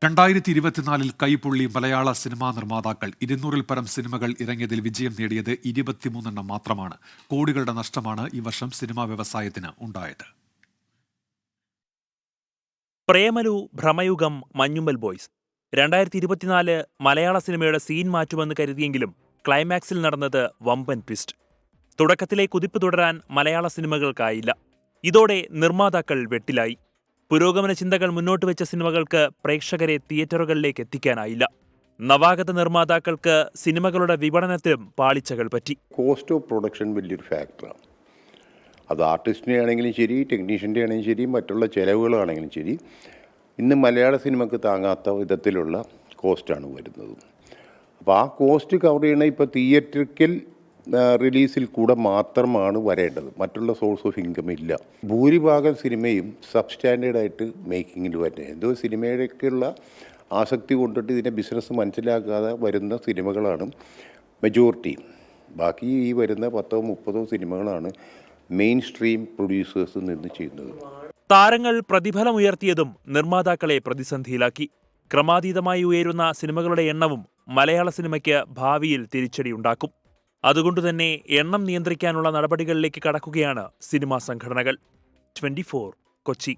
2024 കൈപൊള്ളി മലയാള cinema നിർമ്മാതാക്കൾ 200-ൽ പരം സിനിമകൾ ഇറങ്ങിയതിൽ വിജയം നേടിയത് 23 മാത്രമാണ്. കോടികളുടെ നഷ്ടമാണ് ഈ വർഷം സിനിമാ വ്യവസായത്തിന് ഉണ്ടായത്. പ്രേമലു, ഭ്രമയുഗം, മഞ്ഞുമ്മൽ ബോയ്സ് 2024 മലയാള സിനിമയുടെ സീൻ മാറ്റുമെന്ന് കരുതിയെങ്കിലും ക്ലൈമാക്സിൽ നടന്നത് വമ്പൻ ട്വിസ്റ്റ്. തുടക്കത്തിലെ കുതിപ്പ് തുടരാൻ മലയാള സിനിമകൾക്കായില്ല. ഇതോടെ നിർമ്മാതാക്കൾ വെട്ടിലായി. പുരോഗമന ചിന്തകൾ മുന്നോട്ട് വെച്ച സിനിമകൾക്ക് പ്രേക്ഷകരെ തിയേറ്ററുകളിലേക്ക് എത്തിക്കാനായില്ല. നവാഗത നിർമ്മാതാക്കൾക്ക് സിനിമകളുടെ വിപണനത്തിലും പാളിച്ചകൾ പറ്റി. കോസ്റ്റ് ഓഫ് പ്രൊഡക്ഷൻ വലിയൊരു ഫാക്ടറാണ്. അത് ആർട്ടിസ്റ്റിനെ ആണെങ്കിലും ശരി, ടെക്നീഷ്യൻ്റെ ആണെങ്കിലും ശരി, മറ്റുള്ള ചിലവുകളാണെങ്കിലും ശരി, ഇന്ന് മലയാള സിനിമയ്ക്ക് താങ്ങാത്ത വിധത്തിലുള്ള കോസ്റ്റാണ് വരുന്നത്. അപ്പോൾ ആ കോസ്റ്റ് കവർ ചെയ്യണ ഇപ്പോൾ തിയേറ്ററിക്കൽ റിലീസിൽ കൂടെ മാത്രമാണ് വരേണ്ടത്. മറ്റുള്ള സോഴ്സ് ഓഫ് ഇൻകം ഇല്ല. ഭൂരിഭാഗം സിനിമയും സബ്സ്റ്റാൻഡേർഡായിട്ട് മേക്കിങ്ങിൽ വരുന്നത്. എന്തോ സിനിമയിലേക്കുള്ള ആസക്തി കൊണ്ടിട്ട് ഇതിൻ്റെ ബിസിനസ് മനസ്സിലാക്കാതെ വരുന്ന സിനിമകളാണ് മെജോറിറ്റി. ബാക്കി ഈ വരുന്ന 10-30 സിനിമകളാണ് മെയിൻ സ്ട്രീം പ്രൊഡ്യൂസേഴ്സ് നിന്ന് ചെയ്യുന്നത്. താരങ്ങൾ പ്രതിഫലമുയർത്തിയതും നിർമ്മാതാക്കളെ പ്രതിസന്ധിയിലാക്കി. ക്രമാതീതമായി ഉയരുന്ന സിനിമകളുടെ എണ്ണവും മലയാള സിനിമയ്ക്ക് ഭാവിയിൽ തിരിച്ചടിയുണ്ടാക്കും. അതുകൊണ്ടുതന്നെ എണ്ണം നിയന്ത്രിക്കാനുള്ള നടപടികളിലേക്ക് കടക്കുകയാണ് സിനിമാ സംഘടനകൾ. 24 കൊച്ചി.